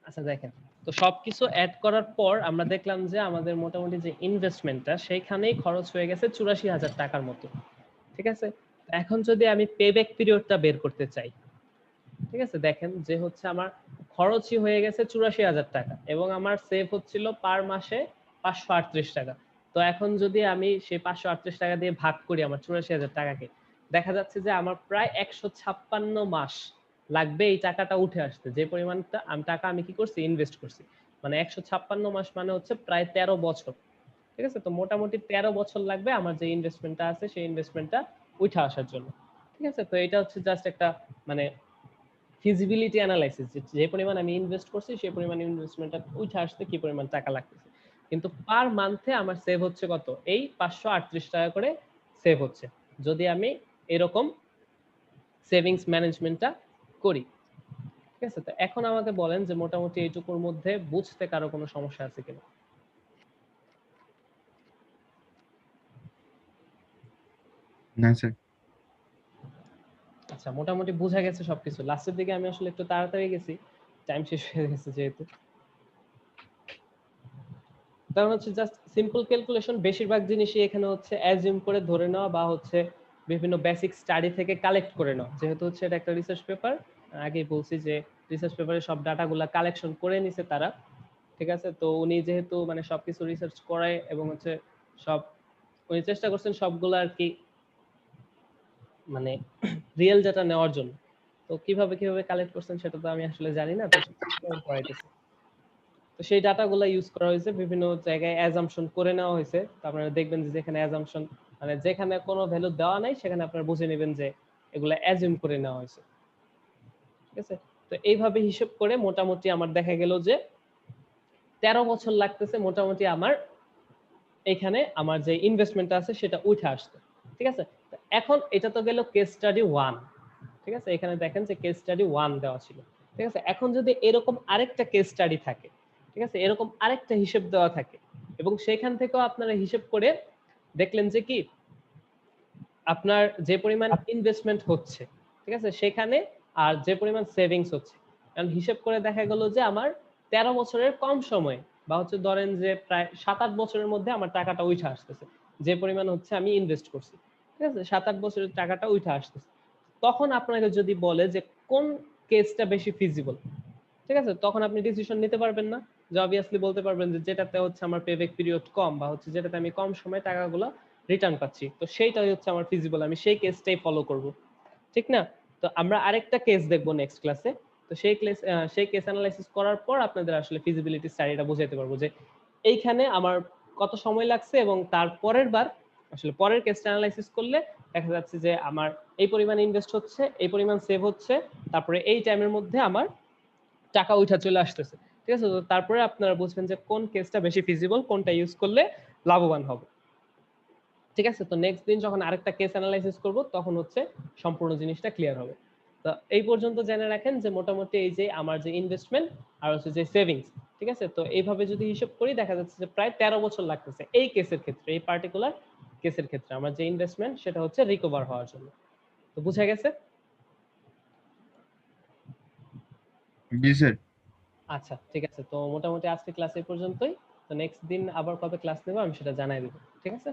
আচ্ছা দেখেন, তো সবকিছু অ্যাড করার পর আমরা দেখলাম যে আমাদের মোটামুটি যে ইনভেস্টমেন্টটা সেইখানেই খরচ হয়ে গেছে ৮৪,০০০ টাকার মতো। ঠিক আছে? এখন যদি আমি পেব্যাক পিরিয়ডটা বের করতে চাই, ঠিক আছে? দেখেন যে হচ্ছে আমার খরচই হয়ে গেছে ৮৪,০০০ টাকা এবং আমার সেভ হচ্ছিল পার মাসে ৫৩৮ টাকা। তো এখন যদি আমি সেই ৫৩৮ টাকা দিয়ে ভাগ করি আমার ৮৪,০০০ টাকাকে, দেখা যাচ্ছে যে আমার প্রায় ১৫৬ মাস লাগবে এই টাকাটা উঠে আসতে। যে পরিমাণটা টাকা আমি কি করছি? ইনভেস্ট করছি। মানে ১৫৬ মাস মানে হচ্ছে প্রায় ১৩ বছর। ঠিক আছে? তো মোটামুটি ১৩ বছর লাগবে আমার যে ইনভেস্টমেন্টটা আছে সেই ইনভেস্টমেন্টটা উঠে আসার জন্য। ঠিক আছে? তো এটা হচ্ছে জাস্ট একটা মানে ফিজিবিলিটি অ্যানালাইসিস, যে পরিমাণ আমি ইনভেস্ট করছি সেই পরিমাণ ইনভেস্টমেন্টটা উঠে আসতে কি পরিমাণ টাকা লাগতেছে। কিন্তু পার মান্থে আমার সেভ হচ্ছে কত? এই ৫৩৮ টাকা করে সেভ হচ্ছে। যদি আমি এরকম সেভিংস ম্যানেজমেন্টটা করি। ঠিক আছে? তো এখন আমাকে বলেন যে মোটামুটি এইটুকুর মধ্যে বুঝতে কারো কোনো সমস্যা আছে কিনা? না স্যার। আচ্ছা, মোটামুটি বুঝা গেছে সবকিছু। লাস্টের দিকে আমি আসলে একটু তাড়াতাড়ি গেছি। টাইম শেষ হয়ে গেছে যেহেতু। কারণ হচ্ছে জাস্ট সিম্পল ক্যালকুলেশন, বেশিরভাগ জিনিসই এখানে হচ্ছে অ্যাজিউম করে ধরে নেওয়া বা হচ্ছে বিভিন্ন বেসিক স্টাডি থেকে কালেক্ট করে নেওয়া। যেহেতু হচ্ছে এটা একটা রিসার্চ পেপার, আগেই বলছি যে রিসার্চ পেপারে সব ডাটাগুলা কালেকশন করে নিছে তারা। ঠিক আছে? তো উনি যেহেতু মানে সবকিছু রিসার্চ করে এবং হচ্ছে সব উনি চেষ্টা করছেন সবগুলো আর কি মানে রিয়েল ডাটা নেওয়ার জন্য। তো কিভাবে কালেক্ট করছেন সেটা তো আমি আসলে জানি না। তো পড়াইতেছে। তো সেই ডাটাগুলো ইউজ করা হয়েছে, বিভিন্ন জায়গায় অ্যাজাম্পশন করে নেওয়া হয়েছে। আপনারা দেখবেন যে যেখানে অ্যাজাম্পশন মানে যেখানে কোনো ভ্যালু দেওয়া নাই সেখানে আপনারা বুঝে নেবেন যে এগুলা অ্যাজিউম করে নেওয়া হয়েছে। ঠিক আছে? তো এইভাবে হিসাব করে মোটামুটি আমার দেখা গেল যে ১৩ বছর লাগতেছে মোটামুটি আমার এখানে আমার যে ইনভেস্টমেন্টটা আছে সেটা উঠে আসতে। ঠিক আছে? তো এখন এটা তো গেল কেস স্টাডি 1। ঠিক আছে? এখানে দেখেন যে কেস স্টাডি 1 দেওয়া ছিল। ঠিক আছে? এখন যদি এরকম আরেকটা কেস স্টাডি থাকে, ঠিক আছে? এরকম আরেকটা হিসাব দেওয়া থাকে এবং সেখান থেকেও আপনারা হিসাব করে দেখলেন যে কি আপনার যে পরিমাণ ইনভেস্টমেন্ট হচ্ছে, ঠিক আছে? সেখানে আর যে পরিমাণ সেভিংস হচ্ছে। কারণ হিসাব করে দেখা গেল যে আমার ১৩ বছরের কম সময়ে বা হচ্ছে ধরেন যে প্রায় ৭-৮ বছরের মধ্যে আমার টাকাটা উঠে আসতেছে। যে পরিমাণ হচ্ছে আমি ইনভেস্ট করছি। ঠিক আছে? ৭-৮ বছরের টাকাটা উঠে আসতেছে। তখন আপনাকে যদি বলে যে কোন কেসটা বেশি ফিজিবল, ঠিক আছে? তখন আপনি ডিসিশন নিতে পারবেন না। যে অবভিয়াসলি বলতে পারবেন যে যেটাতে হচ্ছে আমার পেব্যাক পিরিয়ড কম বা হচ্ছে যেটাতে আমি কম সময়ে টাকাগুলো রিটার্ন পাচ্ছি। তো সেইটাই হচ্ছে আমার ফিজিবল। আমি সেই কেসটাই ফলো করব। ঠিক না? তো আমরা আরেকটা কেস দেখব নেক্সট ক্লাসে। তো সেই কেস এনালাইসিস করার পর আপনাদের আসলে ফিজিবিলিটি স্টাডিটা বুঝাইতে পারবো যে এইখানে আমার কত সময় লাগছে এবং তার পরের বার আসলে পরের কেসটা এনালাইসিস করলে দেখা যাচ্ছে যে আমার এই পরিমাণ ইনভেস্ট হচ্ছে, এই পরিমাণ সেভ হচ্ছে, তারপরে এই টাইমের মধ্যে আমার টাকা উঠা চলে আসতেছে। ঠিক আছে? তো তারপরে আপনারা বুঝবেন যে কোন কেসটা বেশি ফিজিবল, কোনটা ইউজ করলে লাভবান হব। ঠিক আছে? তো নেক্সট দিন যখন আরেকটা কেস এনালাইসিস করব তখন হচ্ছে সম্পূর্ণ জিনিসটা ক্লিয়ার হবে। তো এই পর্যন্ত জেনে রাখেন যে মোটামুটি এই যে আমার যে ইনভেস্টমেন্ট আর হচ্ছে যে সেভিংস, ঠিক আছে? তো এইভাবে যদি হিসাব করি দেখা যাচ্ছে যে প্রায় ১৩ বছর লাগতেছে এই কেসের ক্ষেত্রে, এই পার্টিকুলার কেসের ক্ষেত্রে আমার যে ইনভেস্টমেন্ট সেটা হচ্ছে রিকভার হওয়ার জন্য। তো বুঝা গেছে? জি স্যার। আচ্ছা, ঠিক আছে। তো মোটামুটি আজকে ক্লাস এই পর্যন্তই। তো নেক্সট দিন আবার কবে ক্লাস নেব আমি সেটা জানাই দেব। ঠিক আছে?